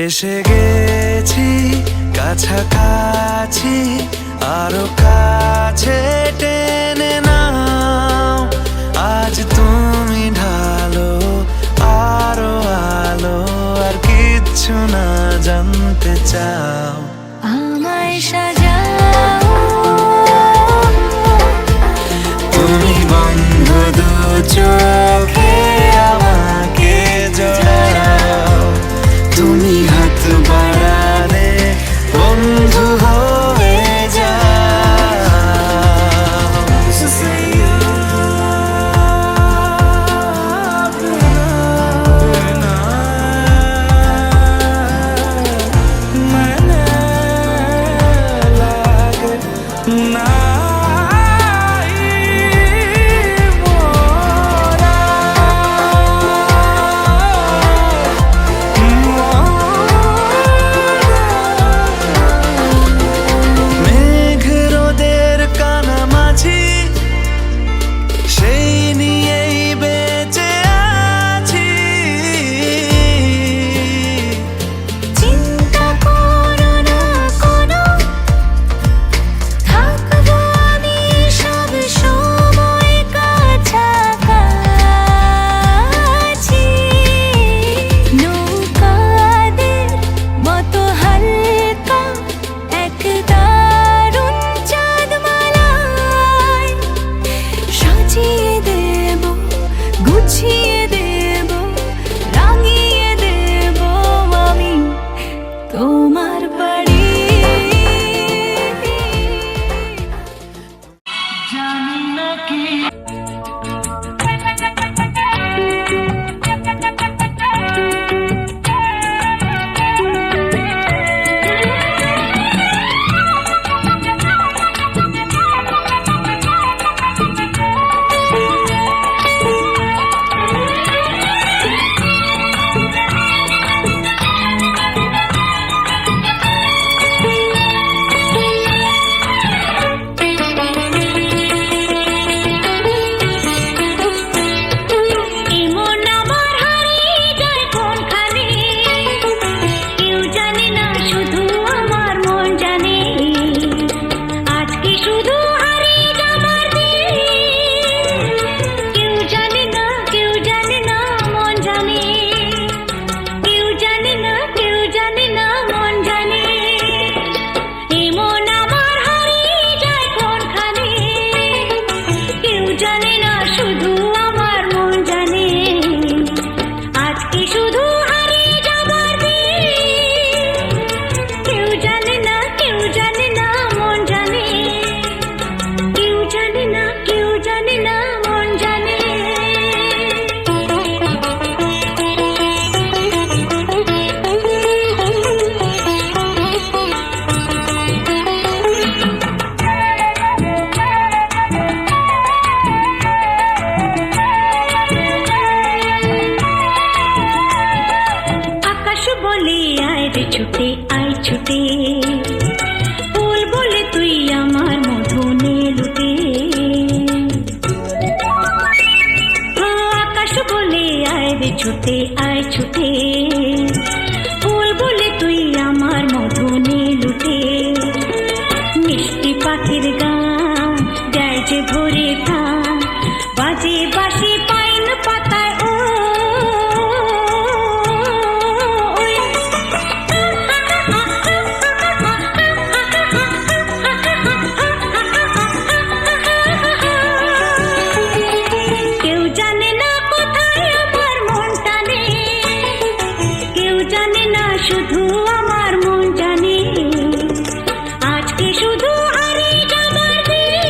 এসে গেছি কাছাকাছি, আরো কাছে টেনে নাও। আজ তুমি ঢালো আরো আলো, আর কিচ্ছু না জানতে চাও। আমায় সাজাও, তুমি বন্ধ দু চোখে আমাকে জড়াও। তুমি হাত বাড়ালে বন্ধু হয়ে যাও। ছুটে আয় ছুটে, ফুল বলে তুই আমার মধুনে লুটে। আকাশ বলে আয় রে ছুটে আয় ছুটে, ফুল বলে তুই আমার মধুনে লুটে। মিষ্টি পাখির গান যায় যে ভোরে গান, বাজে বাঁশি পাইন পাতায় শুধু আমার মন জানে, আজকে শুধু হারিয়ে যাবার দিন।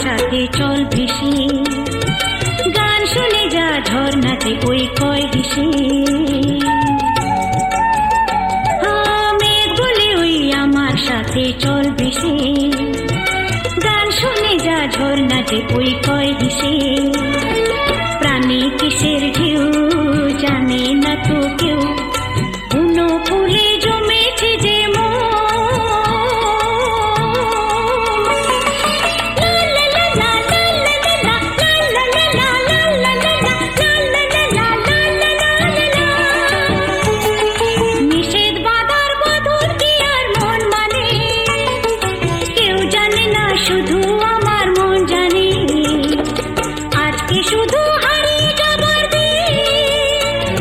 সাথে চল ভেসে, গান শুনে যা ঝর্ণাতে ওই কয় হেসে। মেঘ বলে ওই আমার সাথে চল ভেসে, গান শুনে যা ঝর্ণাতে ওই কয় হেসে। প্রাণী কিসের ঢেউ জানে না তো কেউ, বুনো ফুলে জমেছে যে মন। নিষেধ বাঁধার বধূর কি আর মন মানে, কেউ জানে না শুধু আমার মন জানে। আজকে শুধু হারিয়ে যাবার দিন,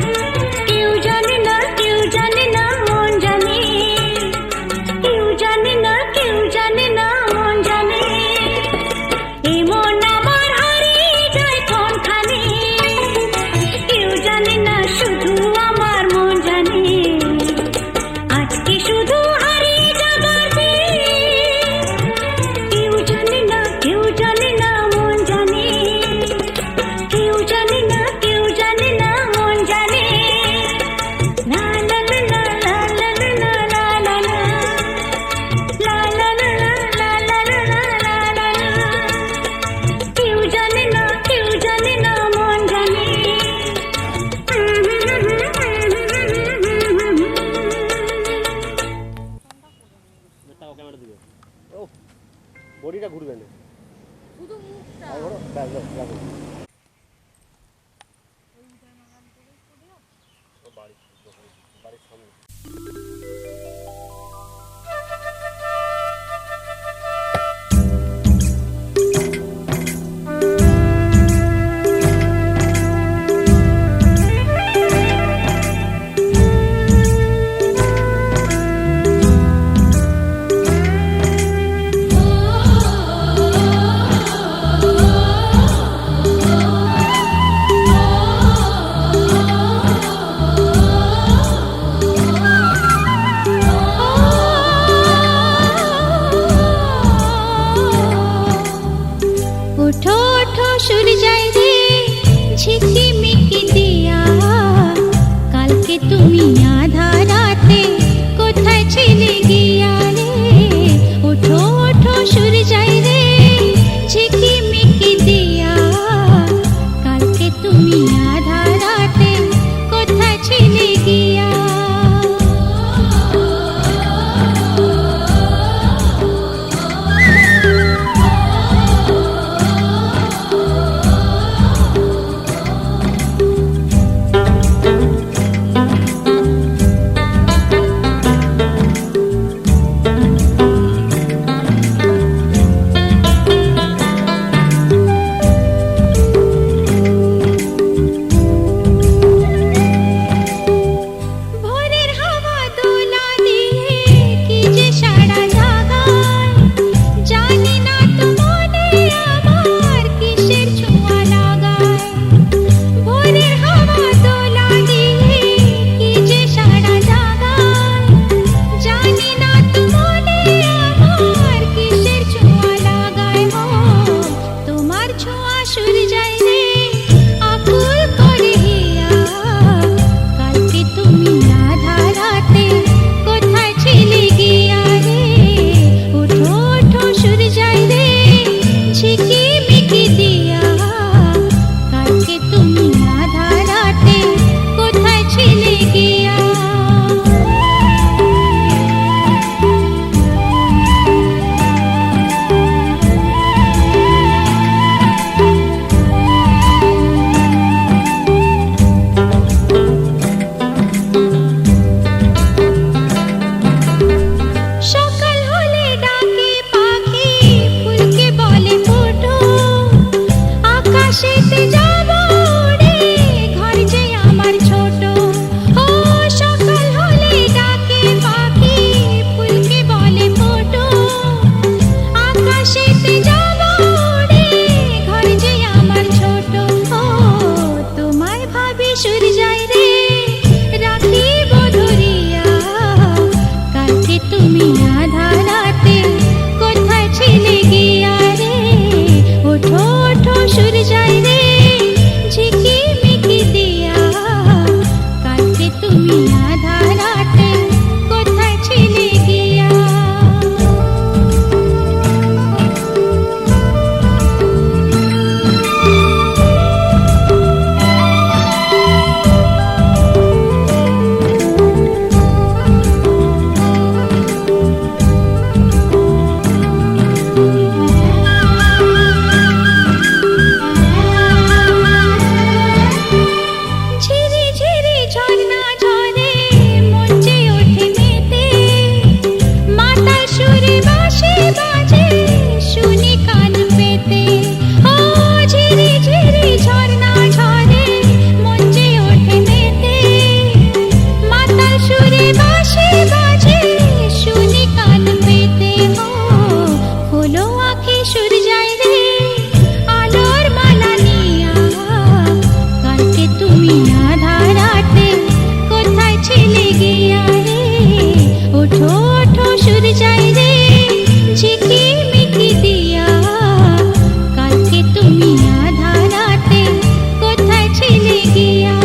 কেউ জানে না, কেউ জানে না মন জানে। কেউ জানে না, কেউ জানে না মন জানে। এই মন আমার হারিয়ে যায় কোনখানে, কেউ জানে না শুধু আমার মন জানে। আজকে শুধু হারিয়ে যাবার দিন, কেউ জানে না, কেউ জানে না মন জানে। কেউ জানে না, কেউ জানে না মন জানে। লা লা লা লা লা লা লা লা লা লা। লা লা লা লা লা লা লা লা লা লা। কেউ জানে না, কেউ জানে না মন জানে। তাও ক্যামেরা দিবে। ও বডিটা ঘুরবে না, শুধু মুখটা। আর ধরো ব্যাস ব্যাস রাখো। ও বাড়ির সামনে। ওঠো ওঠো সূর্যায় রে ঝিকিমিকি দিয়া, কালকে তুমি আধা রাতে কোথায় ছিলে গিয়া রে। ওঠো ওঠো সূর্যায় রে ঝিকিমিকি দিয়া, কালকে তুমি আধা রাতে কোথায় ছিলে গিয়া। সুর যায় রে আলোর মালা নিয়া কালকে তুমি আধার রাতে কোথায় ছিলে গিয়া রে ওঠো ওঠো সুর যায় রে ঝিকিমিকি দিয়া কালকে তুমি আধার রাতে কোথায় ছিলে গিয়া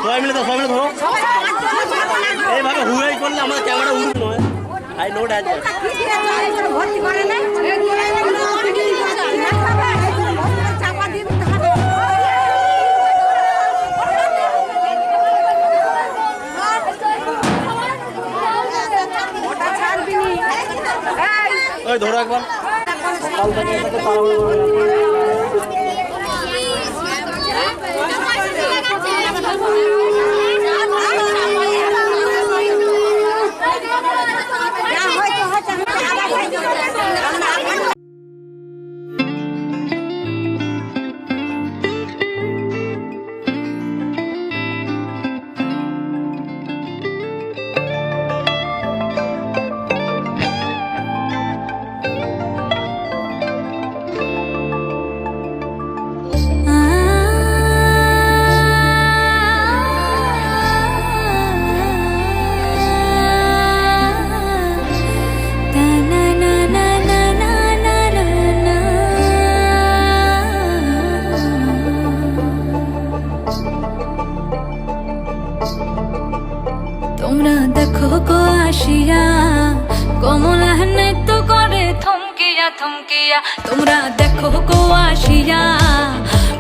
সবাই মিলে ধরো এইভাবে হুড়াই করলে আমাদের ক্যামেরা উঠবে নয়। I know that. ওই ধরো একবার সকাল থেকে এটাকে তাড়াহুড়ো করে তোমরা দেখো গো আসিয়া কমলা নৃত্য করে থমকিয়া থমকিয়া। তোমরা দেখো গো আসিয়া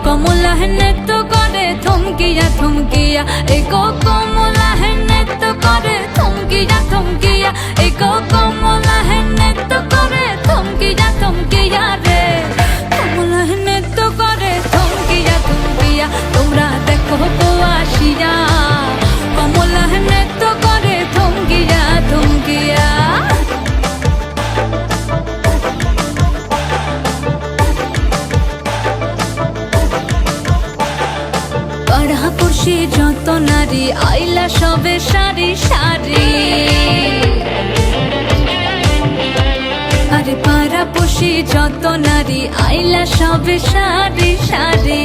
কমলা নৃত্য করে থমকিয়া থমকিয়া। এই গো কমলা নৃত্য করে থমকিয়া থমকিয়া। এই গো কমলা নৃত্য করে থমকিয়া থমকিয়া রে। কমলা নৃত্য করে থমকিয়া থমকিয়া। তোমরা দেখো গো আসিয়া কমলা নৃত্য করে থমকিয়া থমকিয়া। পাড়াপড়শি যত নারী আইলা সবে সারি সারি। আরে পাড়াপড়শি যত নারী আইলা সবে সারি সারি।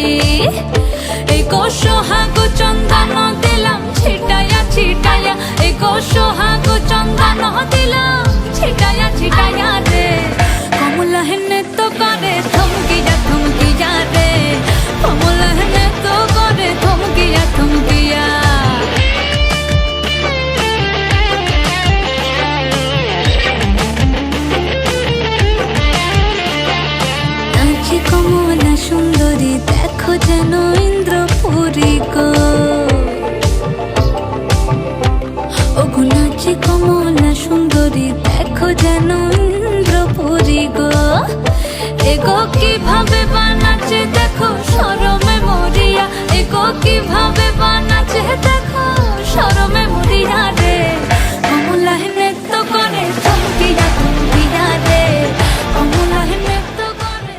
এই গো সোহাগ চন্দন দিলাম ছিটায়া ছিটায়া। এই গো সোহাগ চন্দন দিলাম ছিটায়া ছিটায়া রে। কমলা নৃত্য করে থমকিয়া থমকিয়া রে। কমলা নৃত্য করে থমকিয়া থমকিয়া। নাচে কমলা সুন্দরী দেখো যেন ইন্দ্রপুরী গো। ওগো নাচে কমলা সুন্দরী দেখো যেন ইন্দ্রপুরী গো। এগো কিভাবে বানাচ্ছে দেখো শরমে মরিয়া। এগো কিভাবে বানাচ্ছে দেখো শরমে মরিয়া রে। কমলা নৃত্য করে থমকিয়া থমকিয়া রে। কমলা নৃত্য করে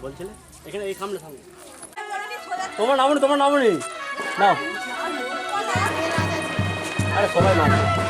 বলছিলে এখানে এই সামনে সামনে তোমার নামনি নাও। আরে সবাই নামবে।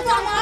চান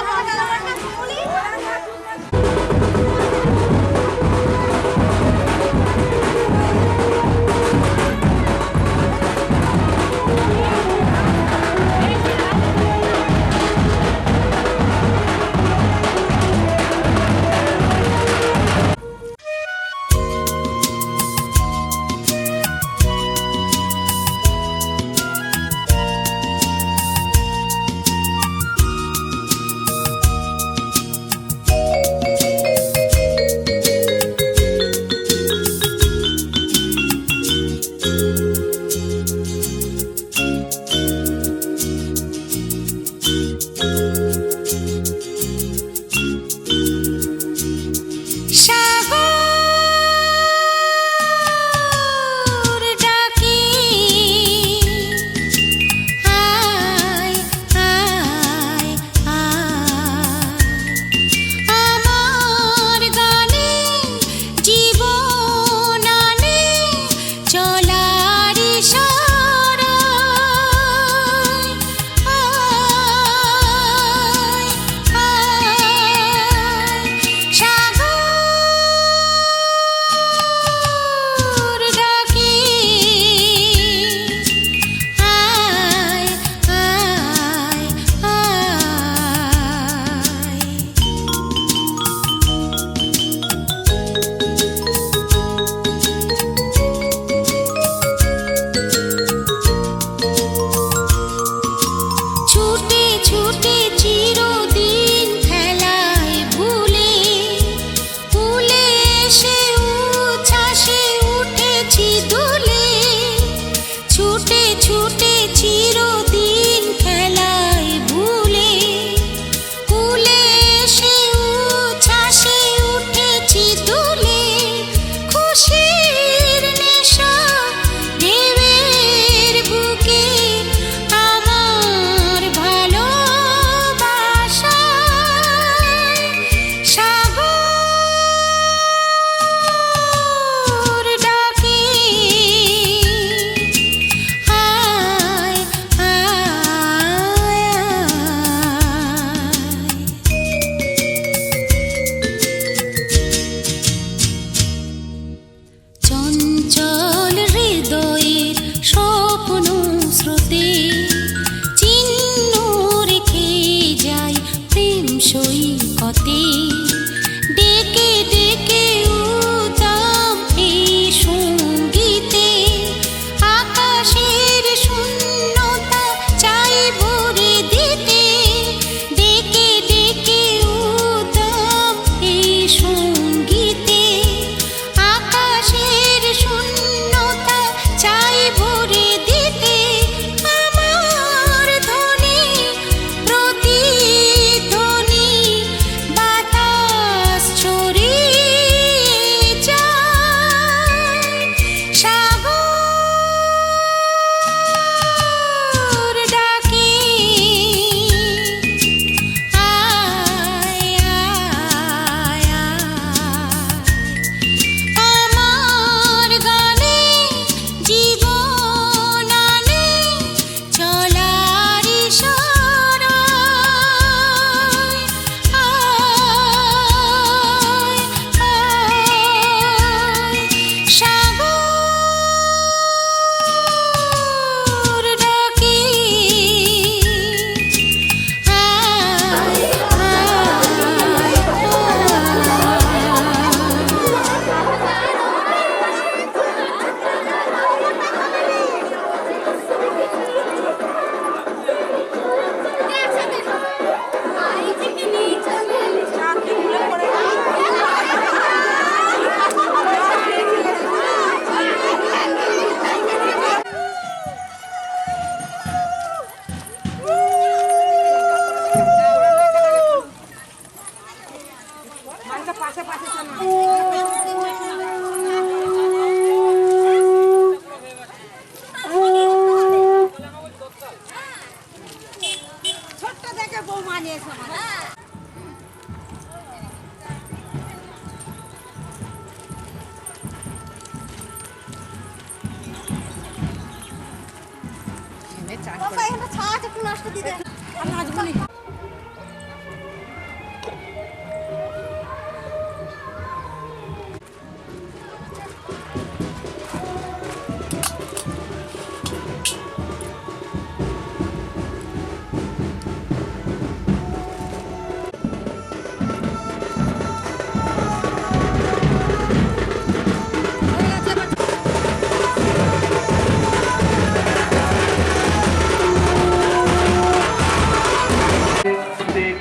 করে।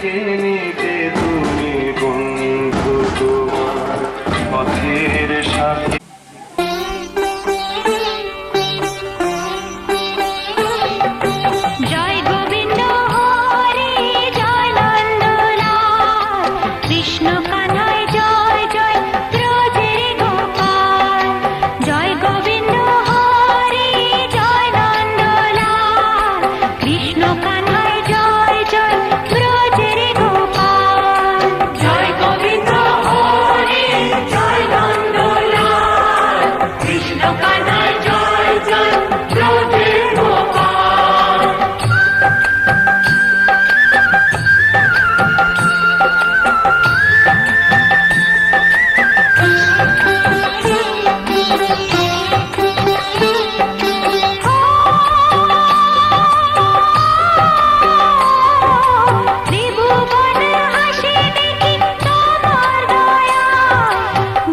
বেছে নিতে তুমি বন্ধু তোমার পথের সাথে। জয় গোবিন্দ হরে জয় নন্দলাল কৃষ্ণ কানাই জয় জয় ব্রজের গোপাল জয় গোবিন্দ হরে জয় নন্দলাল কৃষ্ণ কানাই জয় জয় ব্রজের গোপাল জয় গোবিন্দ হরে জয় নন্দলাল কৃষ্ণ কানাই জয় জয় ব্রজের গোপাল ত্রিভুবন হাসি দেখি তোমার দয়া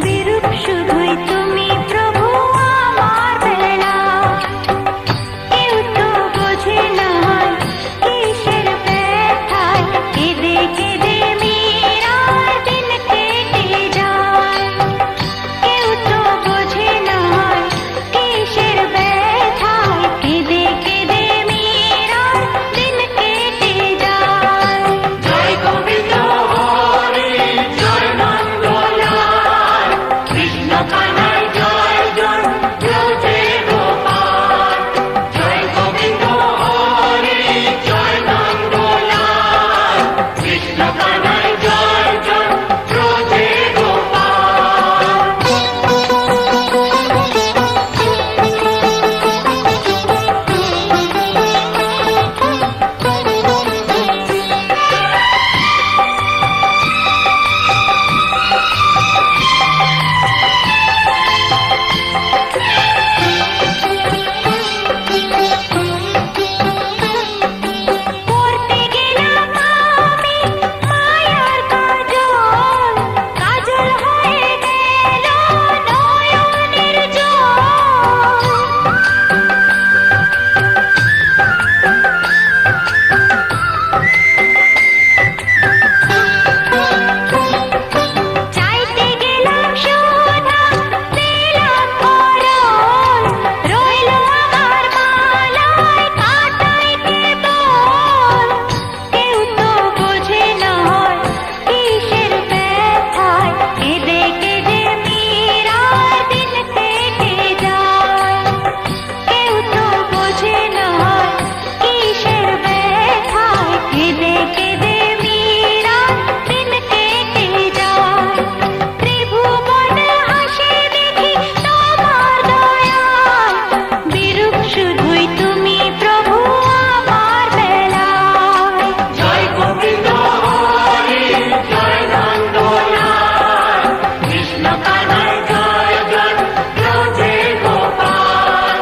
বিরূপ শুধুই তুমি প্রভু আমার বেলা কেউ তো বোঝে না কিসের ব্যথায় কেঁদে কেঁদে মীরার দিন কেটে যায় কেউ তো বোঝে না কিসের ব্যথায় কেঁদে কেঁদে মীরার দিন কেটে যায় জয় গোবিন্দ হরে জয় নন্দলাল কৃষ্ণ কানাই জয় জয় ব্রজের গোপাল জয় গোবিন্দ হরে জয় নন্দলাল কৃষ্ণ কানাই জয় জয় ব্রজের পড়তে গেলাম আমি মায়ার কাজল কাজল হয়ে গেল নয়নের জল চাইতে গেলাম সোনা পেলাম পরল রইল আমার মালায় কাটাই কেবল কেউ তো বোঝে না কিসের ব্যথায় কেঁদে কেঁদে মীরার দিন কেটে যায় কেউ তো বোঝে না কিসের ব্যথায় কেঁদে কেঁদে মীরার দিন কেটে যায় ত্রিভুবন হাসি দেখি তোমার দয়া বিরূপ শুধুই তুমি প্রভু আমার বেলায় জয় গোবিন্দ হরে জয় নন্দলাল কৃষ্ণ কানাই জয় জয় ব্রজের গোপাল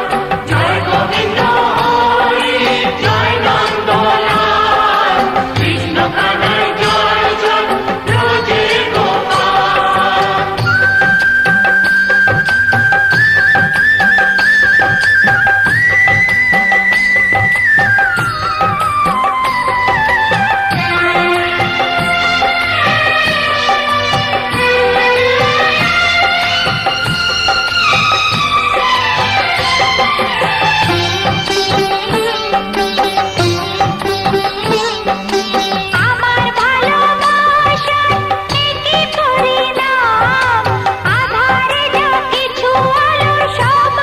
জয় গোবিন্দ হরে জয় নন্দলাল কৃষ্ণ কানাই জয় জয় ব্রজের গোপাল আমার ভালোবাসার একই পরিণাম আধারে যা কিছু আলো সব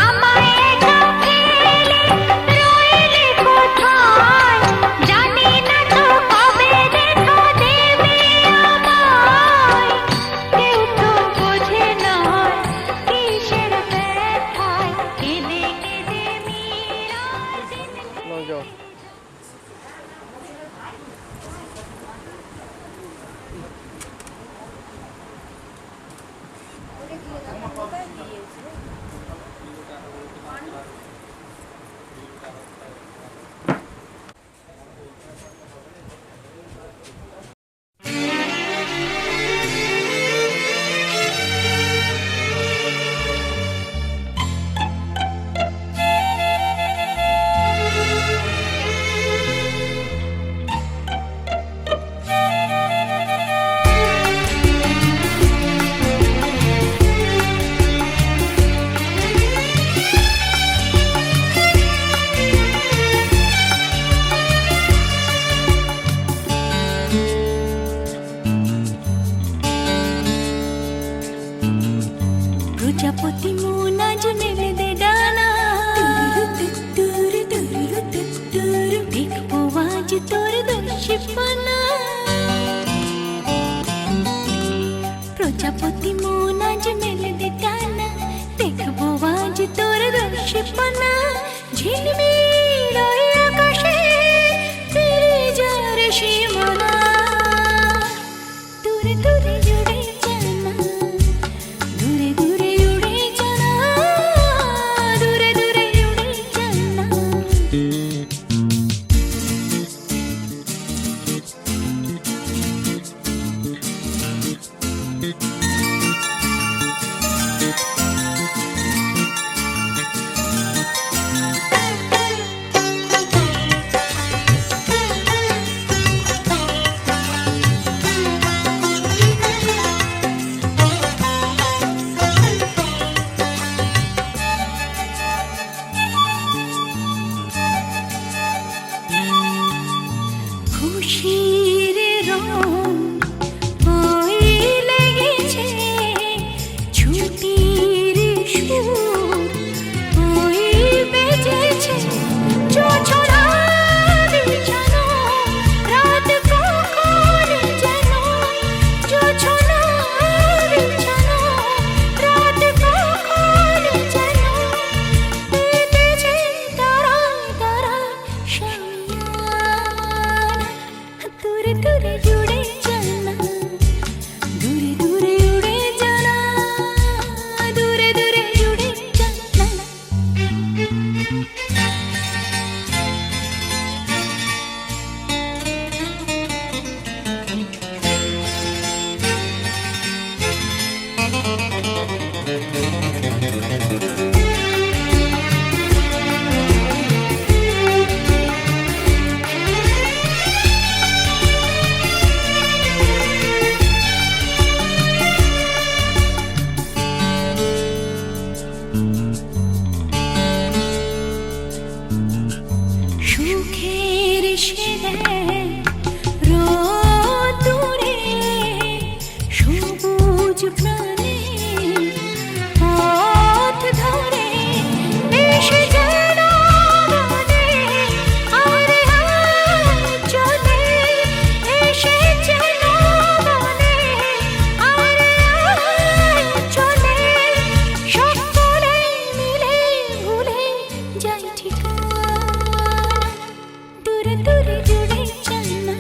আমায় একা ফেলে রইলে কোথায় জানি না তো কবে দেখা দেবে আমায় কেউ তো বোঝে না কিসের ব্যথায় কেঁদে কেঁদে মীরার দিন প্রজাপতি মন আজ মেলে দে ডানা দেখবো আজ তোর দর্শিপানা প্রজাপতি মন আজ মেলে দে ডানা দেখবো আজ তোর দর্শিপানা ঝিলমিল ওই আকাশে ফিরে যার সীমানা দূরে দূরে জুড়ে জানা দূরে দূরে উড়ে জানা দূরে দূরে উড়ে জানা খুশির রং ওই লেগেছে ছুটির সুর ওই বেজেছে জোছনা বিছানো রাত কখন যেন জোছনা বিছানো রাত কখন যেন পেতেছে তারায় তারায় দূরে দূরে জুড়ে জানা দূরে দূরে উড়ে জানা দূরে দূরে জুড়ে জানা সুখের সেরে রোদুরে সবুজ প্রাণে পথ ধরে এসে যেন বনে আর চলে এসে যেন বনে আর চলে সকলে মিলে ভুলে যাই ঠিকানা দূরে দূরে জুড়ে জানা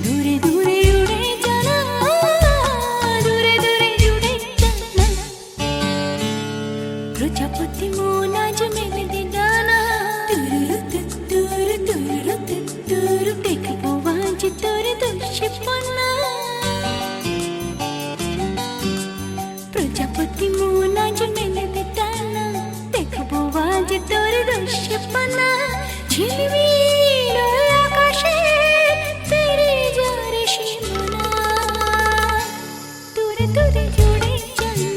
দূরে দূরে উড়ে জানা দূরে দূরে জুড়ে জানা প্রজাপতি মন আজ মেলে দে ডানা দেখবো আজ তোর দর্শিপানা প্রজাপতি মন আজ মেলে দে ডানা দেখবো আজ তোর দর্শিপানা ঝিলমিল ওই আকাশে ফিরে যার সীমানা দূরে দূরে জুড়ে জানা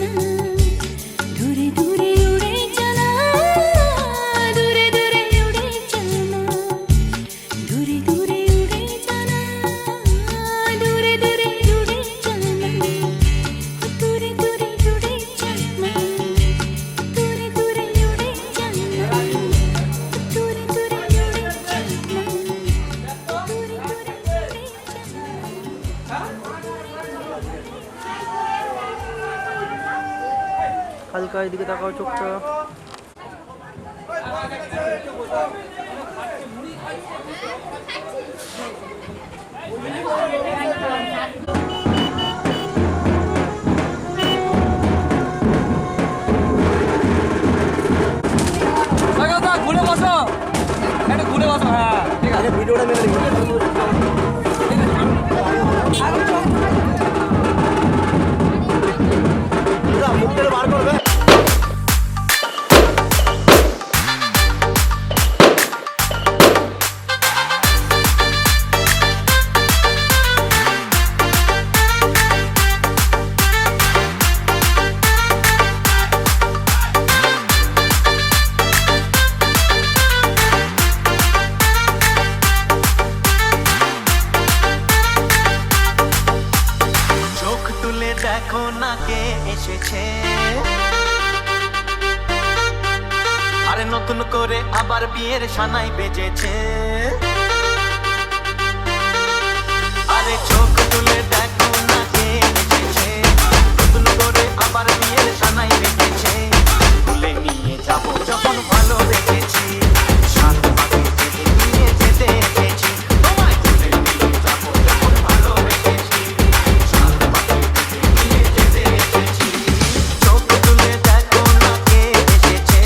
দূরে দূরে উড়ে জানা দূরে দূরে উড়ে জানা দূরে দূরে উড়ে জানা দূরে দূরে উড়ে জানা দূরে দূরে উড়ে জানা দূরে দূরে উড়ে জানা দূরে দূরে উড়ে হালকা এদিকে তাকাও চোখটা ঘুরে বসো একটা ঘুরে বসো হ্যাঁ ঠিক আছে ভিডিওটা মেরে মুখটা বার করবে দেখো না কে এসেছে, আরে নতুন করে আবার বিয়ের সানাই বেজেছে। আরে চোখ তুলে দেখো না কে এসেছে, নতুন করে আবার বিয়ের সানাই বেজেছে। তুলে নিয়ে যাবো যখন ভালো রেখেছি, সাত পাখি থেকে নিয়ে যেতে এসেছি। তোমায় তুলে নিয়ে যাবো যখন ভালো রেখেছি, সাত পাখি থেকে নিয়ে যেতে এসেছি। চোখ তুলে দেখো না কে এসেছে,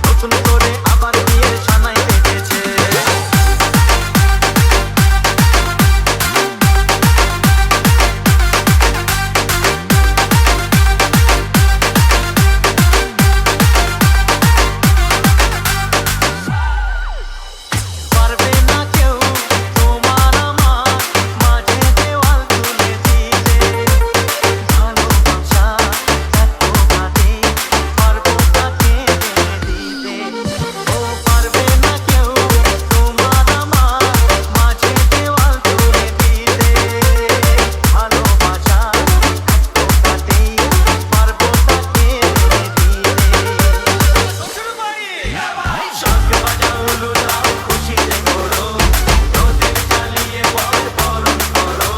নতুন করে আবার বিয়ের সানাই বেজেছে। পারবে না কেউ তোমার আমার মাঝে দেওয়াল তুলে দিতে, ভালোবাসা এত বাদে পারবো তাকে মেনে দিতে। ও পারবে না কেউ তোমার আমার মাঝে দেওয়াল তুলে দিতে, ভালোবাসা এত বাদে পারবো তাকে মেনে দিতে। শঙ্খ বাজাও লুলাও খুশিতে করো, রোদের জ্বালিয়ে বর বরণ করো।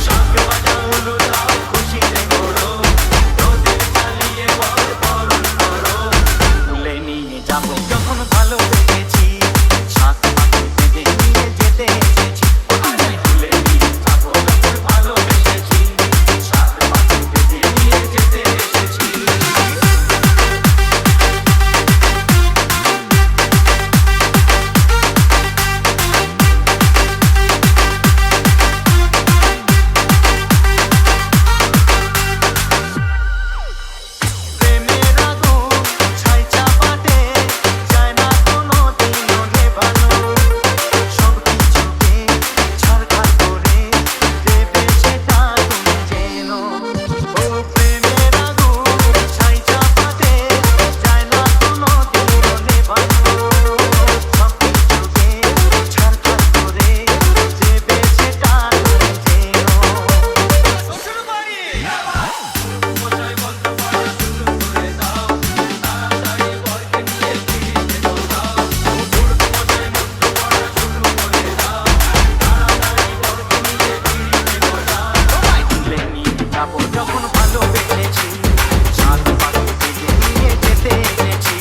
শঙ্খ বাজাও লুলাও খুশিতে করো, রোদের জ্বালিয়ে বর বরণ করো। তুলে নিয়ে যাবো যখন ভালো রেখেছি, সাত পাখি থেকে নিয়ে যেতে এসেছি। আরে তুলে নিয়ে যাবো যখন ভালো রেখেছি, সাত পাখি থেকে নিয়ে যেতে এসেছি। প্রেমের আগুন ছাই চাপাতে যায় না কোনো দিনও নেভানো, সব কিছুকে ছারখার করে দেবে সেটা তুমি যেন। ও প্রেমের আগুন ছাই চাপাতে যায় না কোনো দিনও নেভানো, সব কিছুকে ছারখার করে দেবে সেটা তুমি যেন। তুলে নিয়ে যাবো যখন ভালো বেঁচেছি, সাত পাখি থেকে নিয়ে যেতে এসেছি।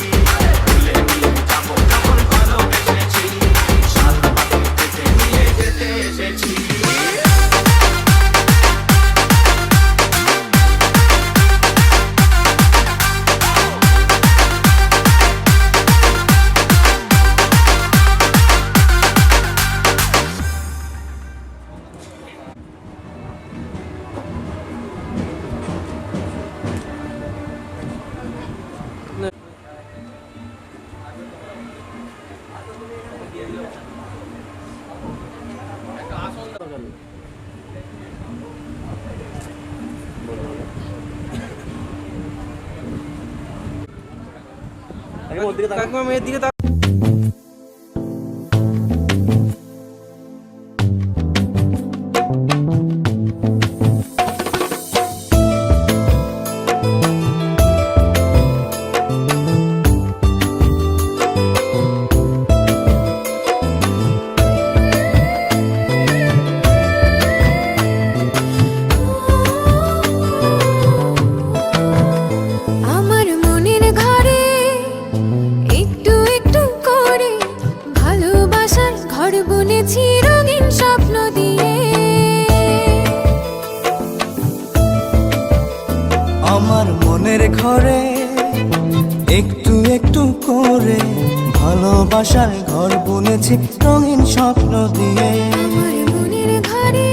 তুলে নিয়ে যাবো যখন ভালো বেঁচেছি, সাত পাখি থেকে নিয়ে যেতে এসেছি। কাকিমা মেয়ের দিকে আমার মনের ঘরে একটু একটু করে ভালোবাসার ঘর বুনেছি রঙিন স্বপ্ন দিয়ে। আমার মনের ঘরে একটু একটু করে ভালোবাসার ঘর বুনেছি রঙিন স্বপ্ন দিয়ে। আমার মনের ঘরে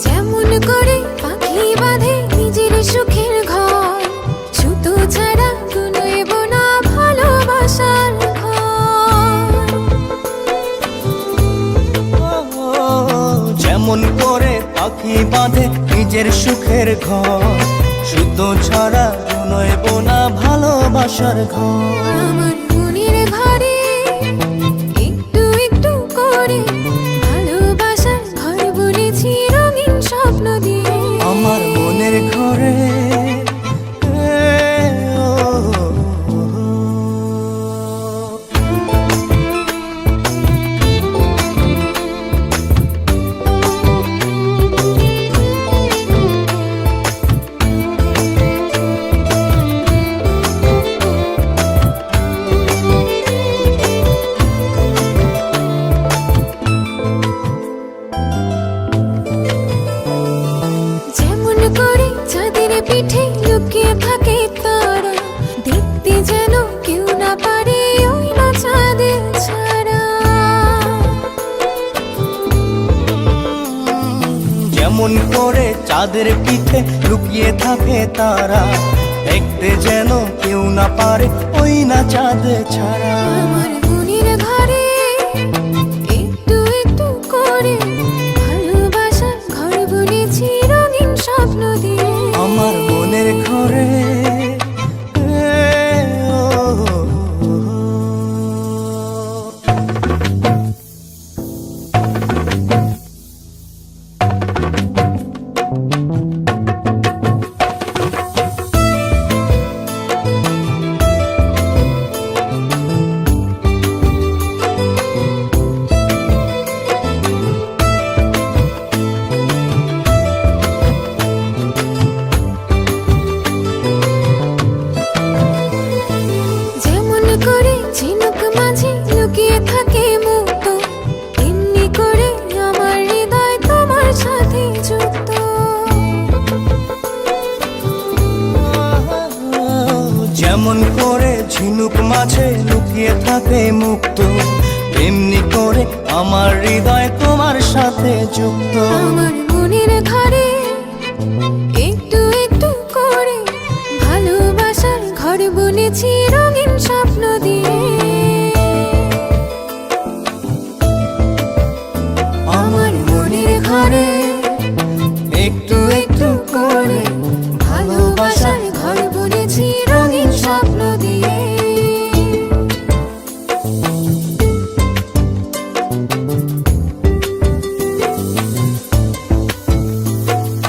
যেমন পাখি বাঁধে নিজের সুখের ঘর, শুধু ছাড়া নয় বোনা ভালোবাসার ঘর। আমার মনের ঘরে একটু একটু করে ভালোবাসার ঘর বুনেছি রঙিন স্বপ্ন দিয়ে। আমার মনের ঘরে যেমন করে চাঁদের পিঠে লুকিয়ে থাকে তারা, দেখতে যেন কেউ না পারে ওই না চাঁদের ছাড়া। যেমন করে চাঁদের পিঠে লুকিয়ে থাকে তারা, দেখতে যেন কেউ না পারে ওই না চাঁদ ছাড়া। আমার মনের ঘরে একটু একটু করে ভালোবাসার ঘর বুনেছি রঙিন স্বপ্ন দিয়ে। আমার মনের ঘরে যেমন করে ঝিনুক মাঝে লুকিয়ে থাকে মুক্ত, তেমনি করে আমার হৃদয় তোমার সাথে যুক্ত। যেমন করে ঝিনুক মাঝে লুকিয়ে থাকে মুক্ত, এমনি করে আমার হৃদয় তোমার সাথে যুক্ত। আমার মনের ঘরে একটু একটু করে ভালোবাসার ঘর বুনেছি রঙিন স্বপ্ন দিয়ে। আমার মনের ঘরে একটু একটু করে ভালোবাসার ঘর বুনেছি রঙিন স্বপ্ন দিয়ে।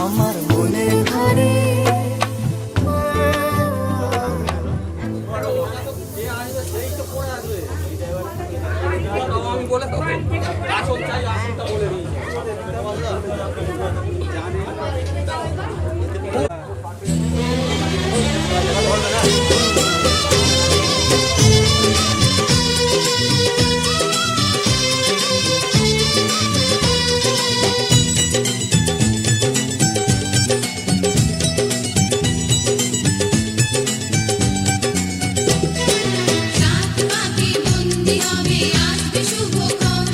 আমার মনের ঘরে আমি বলে তো আসল চাই আসলটা বলে দিই। সাত পাকে বন্দি হবে আসবে শুভক্ষণ,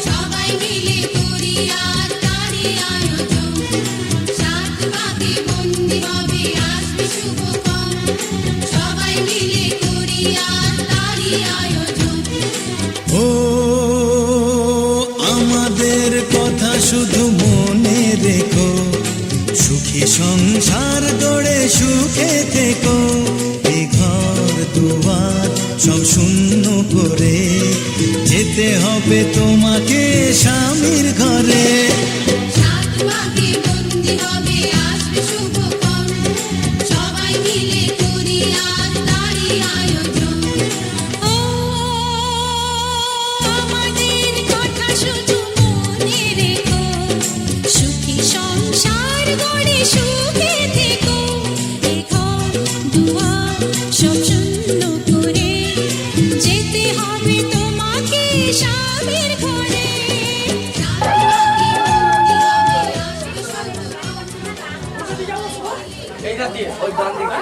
সবাই মিলে করি আর তারই আয়োজন। সাত পাকে বন্দি হবে আসবে শুভক্ষণ, সবাই মিলে করি আর তারই আয়োজন। ও আমাদের কথা শুধু মনে রেখো, সুখী সংসার গড়ে সুখে থেকো। এ ঘর দুয়ার সব শূন্য করে যেতে হবে তোমাকে স্বামীর ঘরে। সাত পাকে বন্দি হবে আসবে শুভক্ষণ, সবাই মিলে করি আর তারই আয়োজন। ও আমাদের কথা শুধু মনে রেখো, সুখী সংসার গড়ে সুখে থেকো। এ ঘর দুয়ার সব শূন্য করে যেতে হবে তোমাকে স্বামীর ঘরে। সাত পাকে বন্দি হবে আসবে শুভক্ষণ, এইটা দিয়ে ওই গান দিকে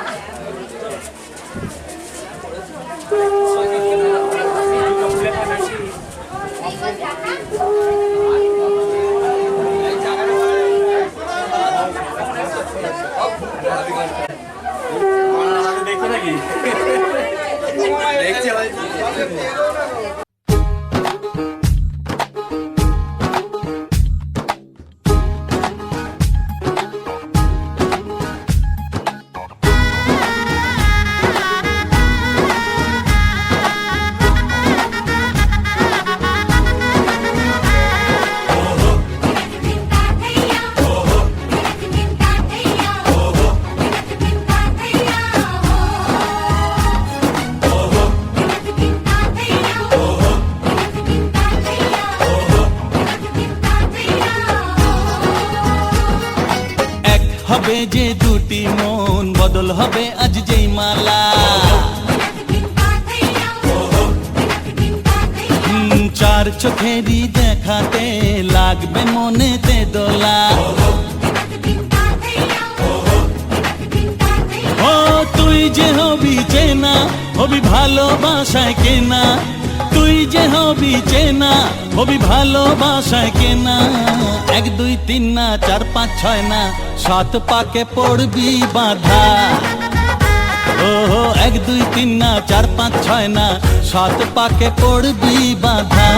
দেখি নাকি দেখছি ভাই। যে দুটি মন বদল হবে আজ যেই মালা চার চোখেরই দেখাতে লাগবে মনেতে দোলা ও তুই যে হবি চেনা হবি ভালোবাসায় কেনা তুই যে হবি চেনা হবি ভালোবাসায় কেনা 1 2 3 না 4 5 6 না 7 পাকে পড়বি বাঁধা ও 1 2 3 না 4 5 6 না 7 পাকে পড়বি বাঁধা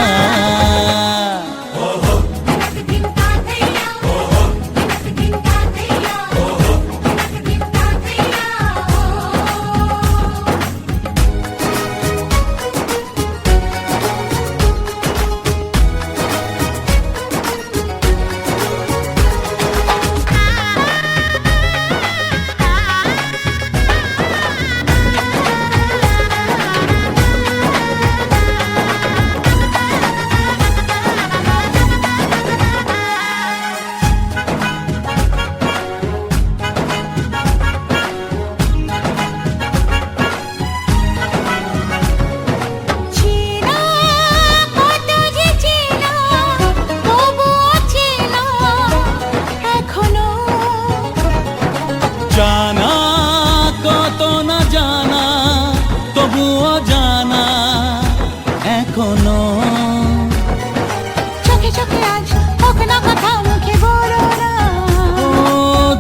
চেনা কত যে চেনা তবুও চেনা এখনো জানা কত না জানা তবুও জানা এখনো চোখে চোখে আজ হোক না কথা মুখে বলো না ও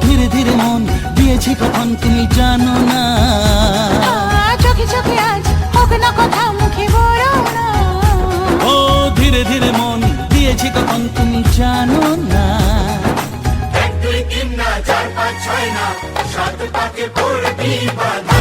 ধীরে ধীরে মন দিয়েছি কখন তুমি জানো না চোখে চোখে আজ হোক না কথা মুখে বলো না ও ধীরে ধীরে মন দিয়েছি কখন তুমি জানো না 1 2 3 না 4 5 6 না 7 পাকে পড়বি বাঁধা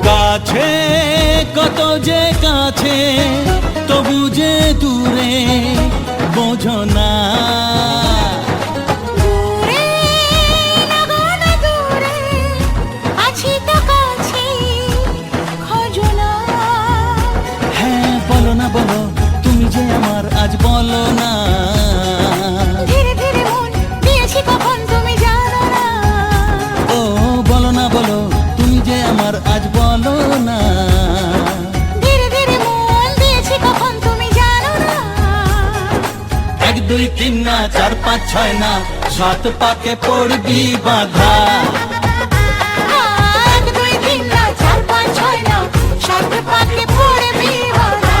কাছে কত যে কাছে তবু যে দূরে বোঝো না দূরে লাগো না দূরে আছি তো কাছে খোঁজো না হ্যাঁ বলো না বলো তুমি যে আমার আজ বলো না ধীরে ধীরে মন দিয়েছি কখন তুমি জানো না ও বলো না বলো তুমি যে আমার আজ বলো না ধীরে ধীরে মন দিয়েছি কখন তুমি জানো না 1 2 3 না 4 5 6 না 7 পাকে পড়বি বাঁধা 1 2 3 না 4 5 6 না 7 পাকে পড়বি বাঁধা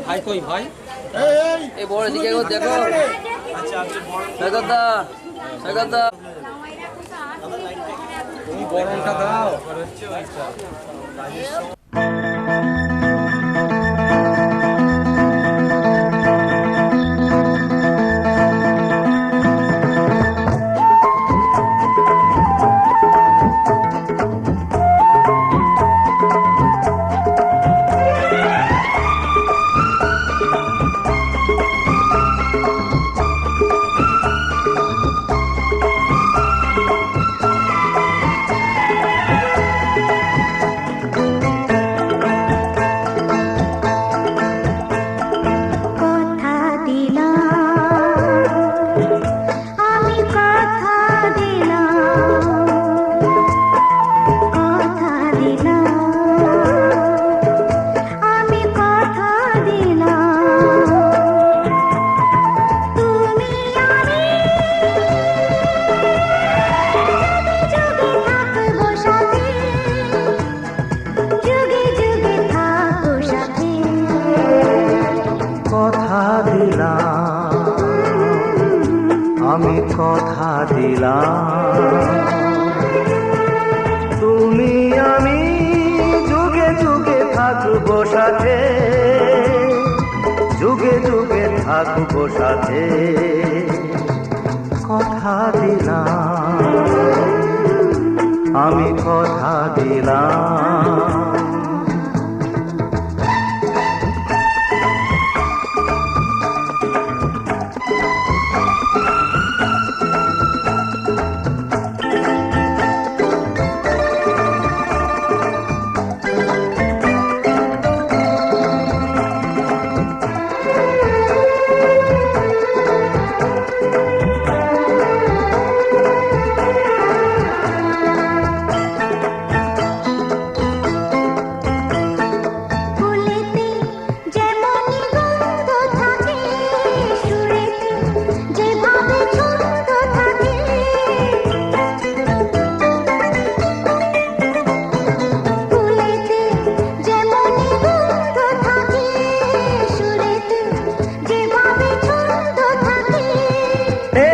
ভাই কই ভাই এই বড় দিকে গো দেখো সৈকতদা সৈকতদা তুমি বড়টা দাও দিলাম। তুমি আমি যুগে যুগে থাকবো সাথে, যুগে যুগে থাকবো সাথে, কথা দিলাম, আমি কথা দিলাম। ফুলেতে যেমন গন্ধ থাকে, সুরেতে যেভাবে ছন্দ থাকে, ফুলেতে যেমন গন্ধ থাকে, সুরেতে যেভাবে ছন্দ থাকে,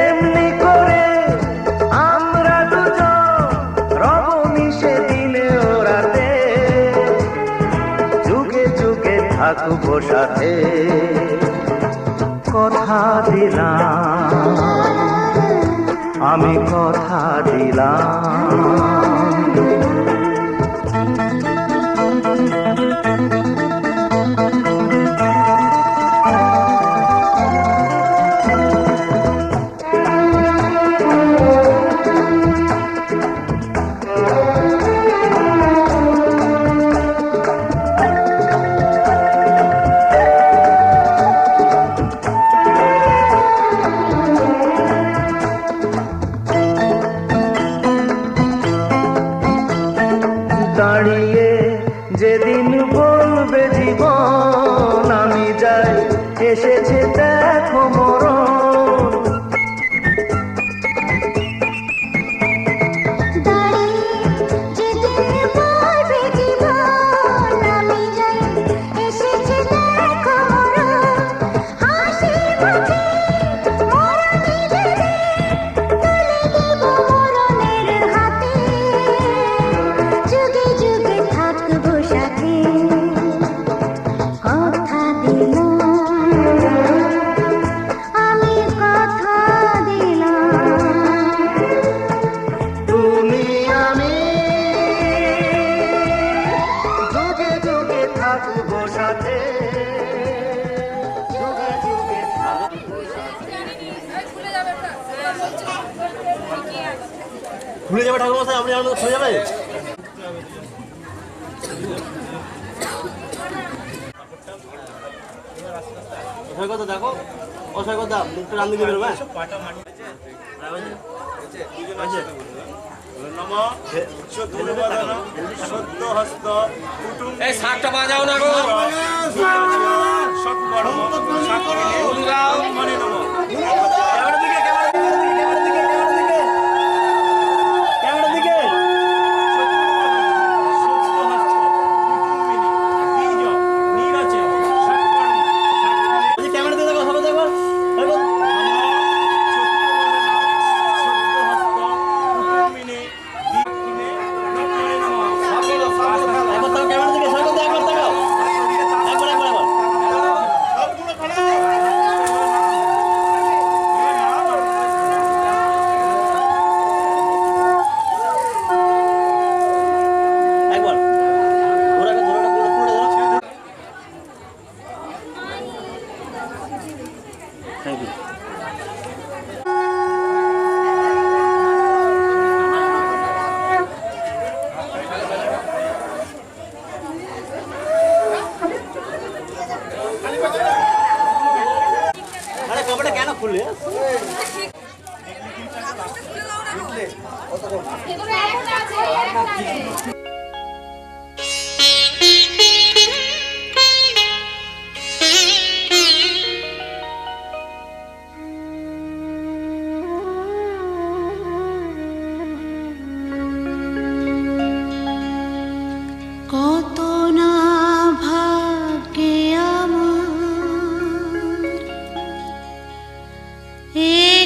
এমনি করে আমরা দুজন রব মিশে দিনে ও রাতে, যুগে যুগে থাকবো সাথে, কথা দিলাম, আমি কথা দিলাম। দাঁড়িয়ে যেদিন বলবে জীবন আমি যাই, এসেছে দেখো মরণ। দাঁড়িয়ে যেদিন বলবে জীবন আমি যাই, এসেছে দেখো মরণ, হাসি মুখে মরণে দেবে, তুলে দেব মরণের হাতে, যুগে যুগে থাকবো সাথে, কথা দিলাম, আমি কথা দিলাম। তুমি আমি যুগে যুগে থাকবো সাথে, যুগে যুগে থাকবো সাথে। খুলে যাবে ঠাকুর মশাই, আপনি আমাদের খুলে যাবে। অসহায় দেখো, অসহায় কথা মুখটা রান্ধি দিয়ে বেরোবে। এই শাকটা বাজাও না গো।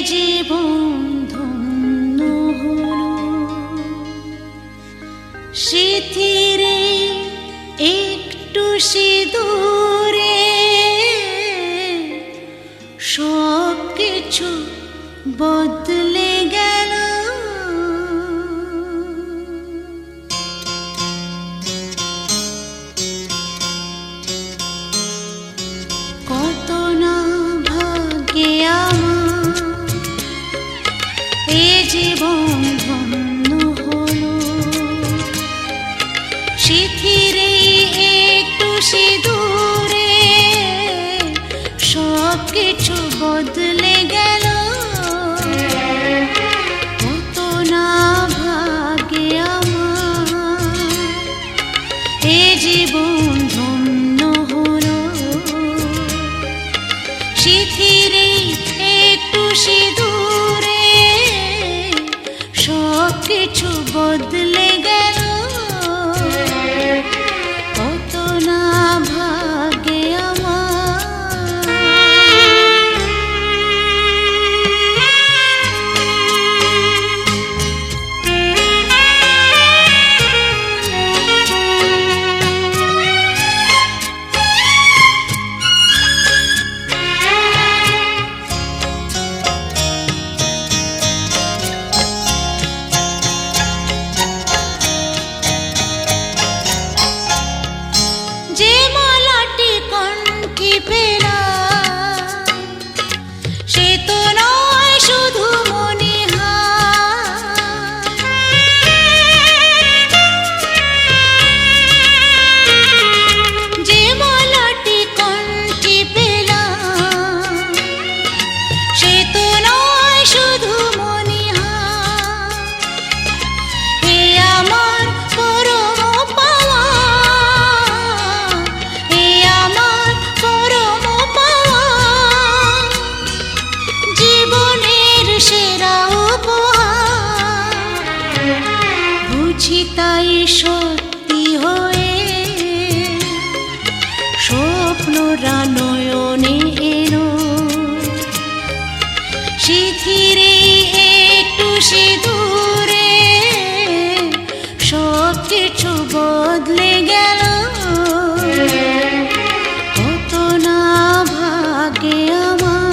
জীবন ধন্য সিথিরে একটু সিঁদুরে সব কিছু বদলে গেল। কত না ভাগ্যে আমার এ জীবন ধন্য হলো। সিথিরে একটু সিঁদুরে সব কিছু বদলে গেল। কত না ভাগ্যে আমার এ জীবন ধন্য হলো। সিথিরে একটু সিঁদুরে সব কিছু বদলে গেল। কত না ভাগ্যে আমার। যে মালাটি কণ্ঠে পেলাম সে তো নয় শুধু মনিহার। যে মালাটি কণ্ঠে পেলাম সে তো নয় শুধু মনিহার। হে আমার পরম পাওয়া, হে আমার পরম পাওয়া, জীবনের সেরা উপহার। বুঝি তাই সত্যি হয়ে স্বপ্নরা নয়নে এলো। সিথিরে একটু সিঁদুরে সব কিছু বদলে গেল। কত না ভাগ্যে আমার।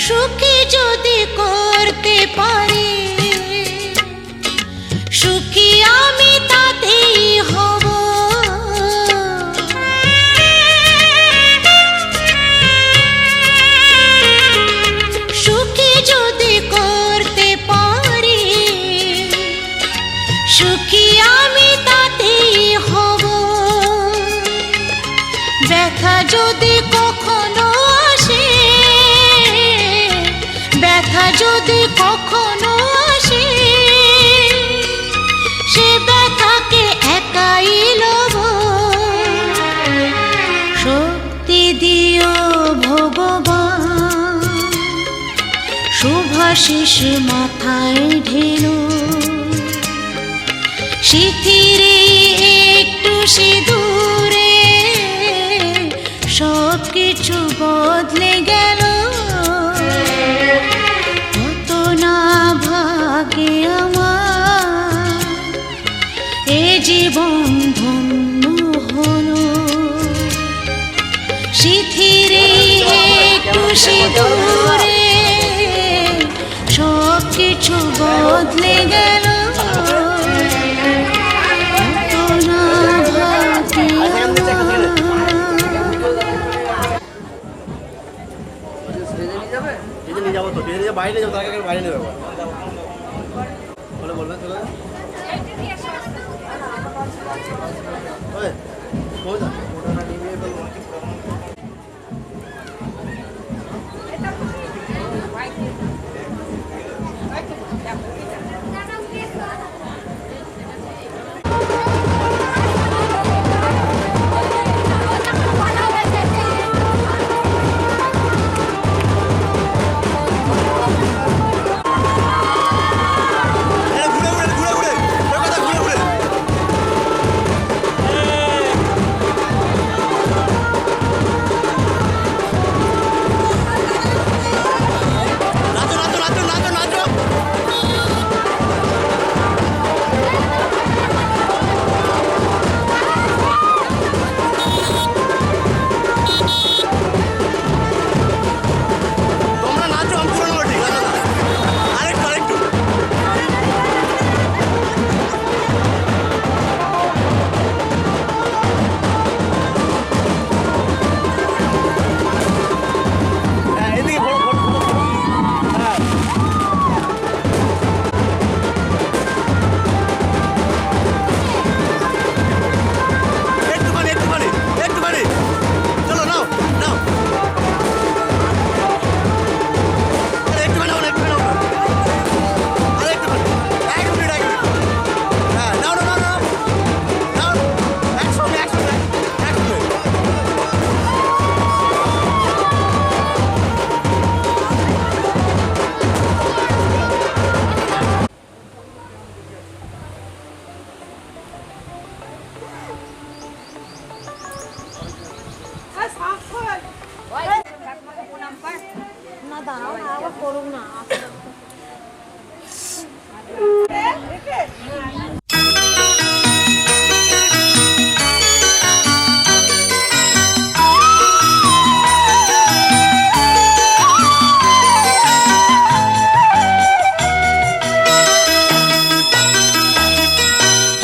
সুখী যদি করতে পারি, সুখী আমি তাতেই হব। সুখী যদি করতে পারি, সুখী আমি তাতেই হব। ব্যথা যদি কখনো আসে, ব্যথা যদি কখনো আসে, সে ব্যথাকে একাই লব। শক্তি দিও ভগবান, শুভাশিস মাথায় ঢেলো। সিথিরে একটু সিঁদুরে সব কিছু বদলে গেল। কত না ভাগ্যে আমার এ জীবন ধন্য হলো। সিথিরে একটু সিঁদুরে সব কিছু বদলে গেল। কত না ভাগ্যে আমার। নিয়ে যাবো তো, বাইরে যাবো, তাকে বাইরে নেবে বলে বলবেন চলে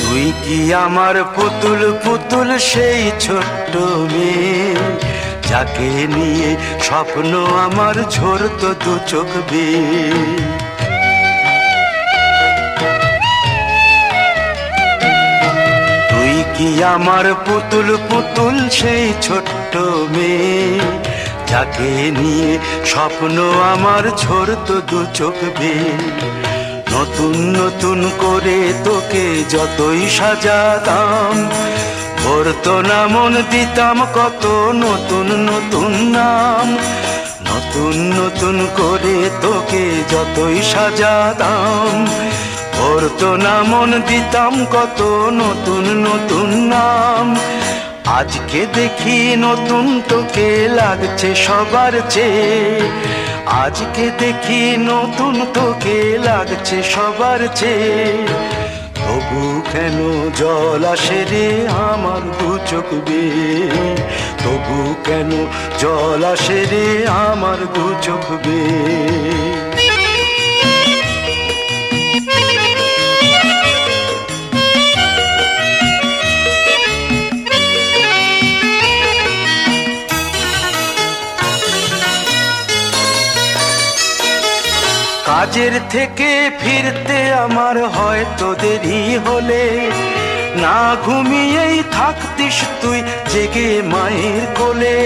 তুই কি আমার পুতুল পুতুল সেই ছোট্ট মেয়ে, যাকে নিয়ে স্বপ্ন আমার ঝরতো দু চোখ বেয়ে। তুই কি আমার পুতুল পুতুল সেই ছোট্ট মেয়ে, যাকে নিয়ে স্বপ্ন আমার ঝরতো দু চোখ বেয়ে। নতুন নতুন করে তোকে যতই সাজাতাম, ভরতো না মন, দিতাম কত নতুন নতুন নাম। নতুন নতুন করে তোকে যতই সাজাতাম, ভরতো না মন, দিতাম কত নতুন নতুন নাম। আজকে দেখি নতুন তোকে লাগছে সবার চেয়ে, আজকে দেখি নতুন তোকে লাগছে সবার চেয়ে। তবু কেন জল আসে রে আমার দু চোখ বেয়ে, তবু কেন জল আসে রে আমার দু চোখ বেয়ে। কাজের থেকে ফিরতে আমার হয়তো দেরি হলে, না ঘুমিয়েই থাকতিস তুই জেগে মায়ের কোলে।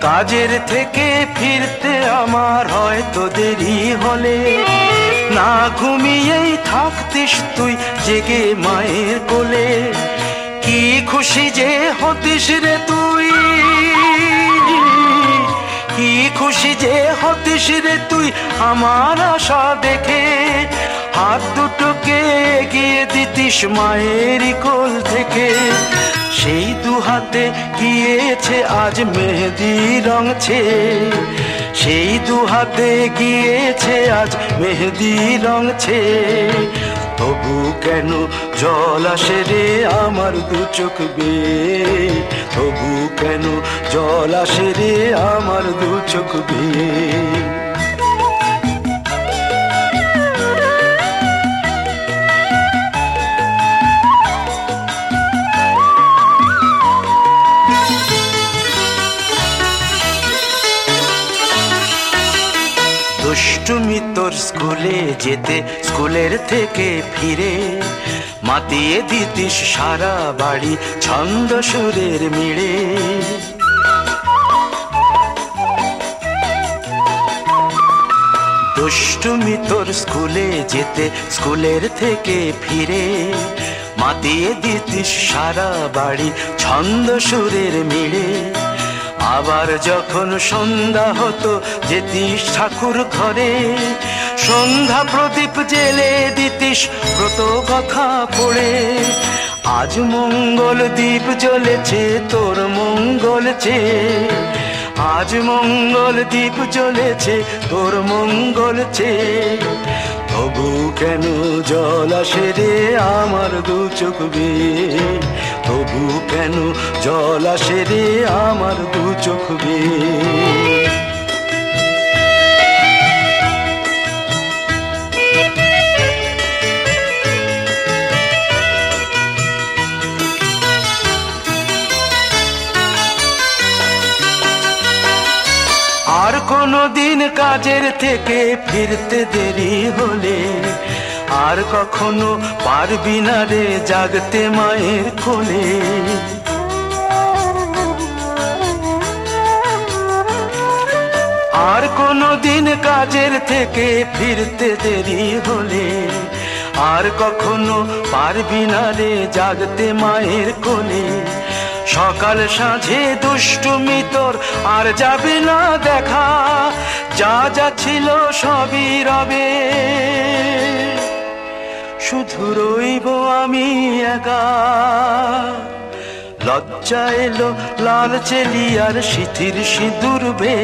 কাজের থেকে ফিরতে আমার হয়তো দেরি হলে, না ঘুমিয়েই থাকতিস তুই জেগে মায়ের কোলে। কি খুশি যে হতিস রে তুই, কি খুশি যে হতিস রে তুই আমার আশা দেখে। হাত দুটোকে এগিয়ে দিতিস মায়ের কোল থেকে, সেই দু হাতে গিয়েছে আজ মেহেদি রং ছেয়ে। সেই দু হাতে গিয়েছে আজ মেহেদি রং ছেয়ে। তবু কেন জল আসে রে আমার দু চোখ বেয়ে, তবু কেন জল আসে রে আমার দু চোখ বেয়ে। দুষ্টুমি তোর স্কুলে যেতে, স্কুলের থেকে ফিরে মাতিয়ে দিতিস সারা বাড়ি ছন্দ সুরের মিড়ে। দুষ্টুমি তোর স্কুলে যেতে, স্কুলের থেকে ফিরে মাতিয়ে দিতিস সারা বাড়ি ছন্দ সুরের মিড়ে। আবার যখন সন্ধ্যা হতো যেতিস ঠাকুর ঘরে, সন্ধ্যা প্রদীপ জেলে দিতিস ব্রত কথা পড়ে। আজ মঙ্গল দ্বীপ জ্বলেছে তোর মঙ্গল চেয়ে, আজ মঙ্গল দ্বীপ জ্বলেছে তোর মঙ্গল চেয়ে। তবু কেন জল আসে রে আমার দু চোখ বেয়ে, তবু কেন জল আসে রে আমার দু চোখ বেয়ে। আর কোনো দিন কাজের থেকে ফিরতে দেরি হলে, আর কখনো পারবি না রে জাগতে মায়ের কোলে। আর কোনো দিন কাজের থেকে ফিরতে দেরি হলে, আর কখনো পারবি না রে জাগতে মায়ের কোলে। সকাল সাঁঝে দুষ্টুমি তোর আর যাবে না দেখা, যা যা ছিল সবই রবে, শুধু রইব আমি একা। লজ্জা এলো লাল চেলিয়ার সিথির সিঁদুর বে,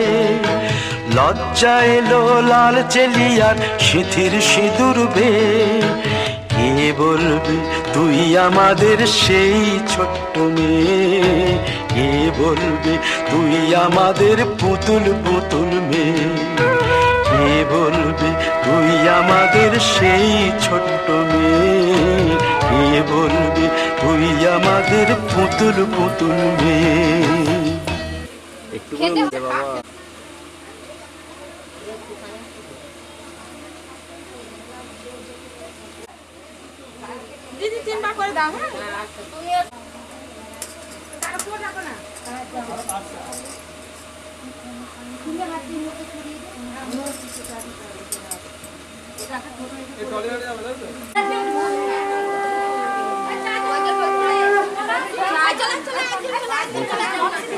লজ্জা এলো লাল চেলিয়ার সিথির সিঁদুর বে। কে বলবে তুই আমাদের সেই ছোট্ট মেয়ে, কে বলবে তুই আমাদের পুতুল পুতুল মেয়ে, কে বলবে তুই আমাদের সেই ছোট্ট মেয়ে, কে বলবে তুই আমাদের পুতুল পুতুল মেয়ে। একটু করে দে বাবা। দিদি 3 বার করে দাও। হ্যাঁ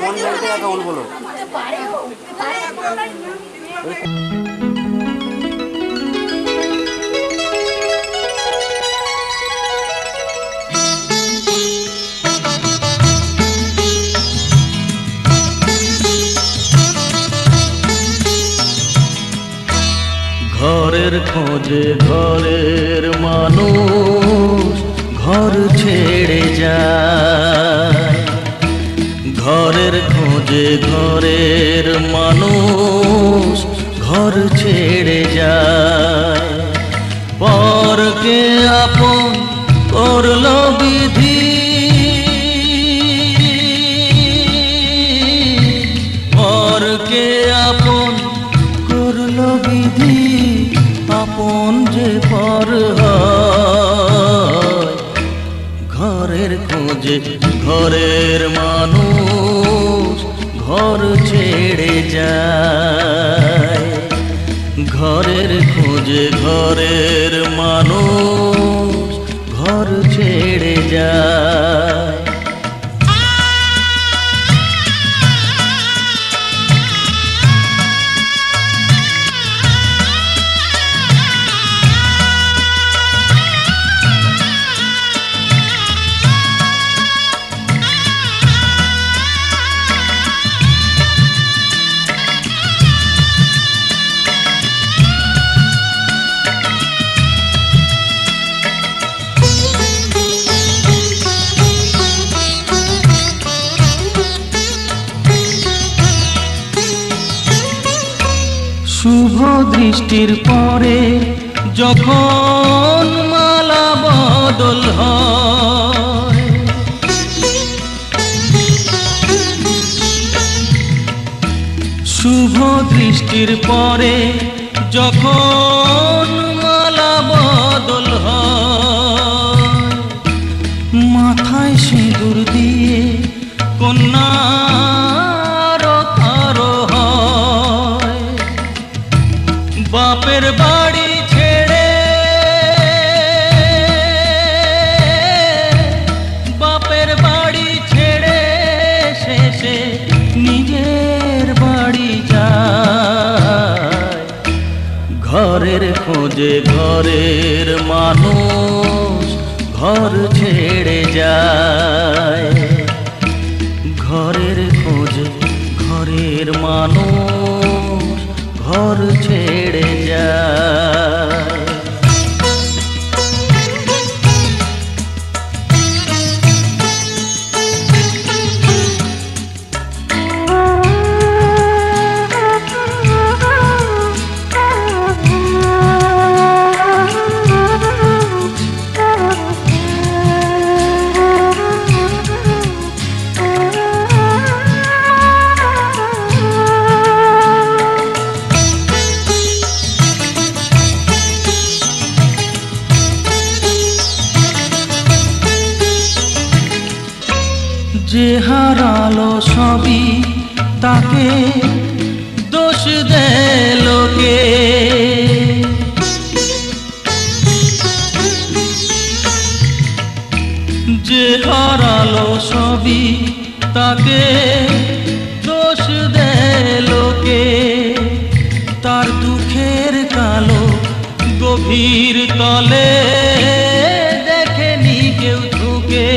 কোন জায়গাতে রাখা বলো? ঘরের খোঁজে ঘরের মানুষ ঘর ছেড়ে যায়, ঘরের খোঁজে ঘরের মানুষ ঘর ছেড়ে যায়। পরকে আপন করলো বিধি, পরকে আপন করলো বিধি, আপন যে পর হয়। ঘরের খোঁজে ঘরের মানুষ ঘর ছেড়ে যায়, ঘরের খোঁজে ঘরের মানুষ ঘর ছেড়ে যায়। শুভ দৃষ্টির পরে যখন মালা বদল হয়, শুভ দৃষ্টির পরে যখন মালা বদল হয়, মাথায় সিঁদুর দিয়ে কন্যা বাপের বাড়ি ছেড়ে, বাপের বাড়ি ছেড়ে শেষে নিজের বাড়ি যায়। ঘরের খোঁজে ঘরের মানুষ ঘর ছেড়ে যায়, ঘরের খোঁজে ঘরের মানুষ ঘর ছেড়ে যায়। যে হারালো সবই তাকে দোষ দেয় লোকে, যে হারালো সবই তাকে দোষ দেয় লোকে। তার দুঃখের কালো গভীর তলে দেখেনি কেউ ঝুঁকে,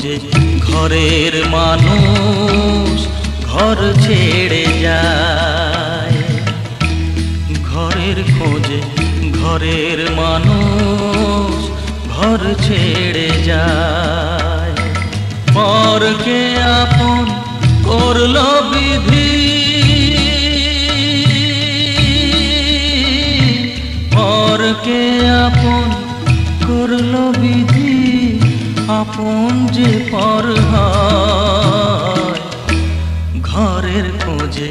খোঁজে ঘরের মানুষ ঘর ছেড়ে যায়, ঘরের খোঁজে ঘরের মানুষ ঘর ছেড়ে যায়। পরকে আপন করলো বিধি, পরকে আপন করলো বিধি, আপন যে পর হয়। ঘরের খোঁজে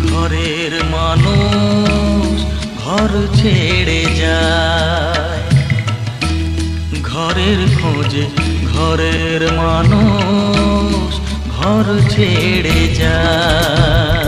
ঘরের মানুষ ঘর ছেড়ে যায়, ঘরের খোঁজে ঘরের মানুষ ঘর ছেড়ে যায়।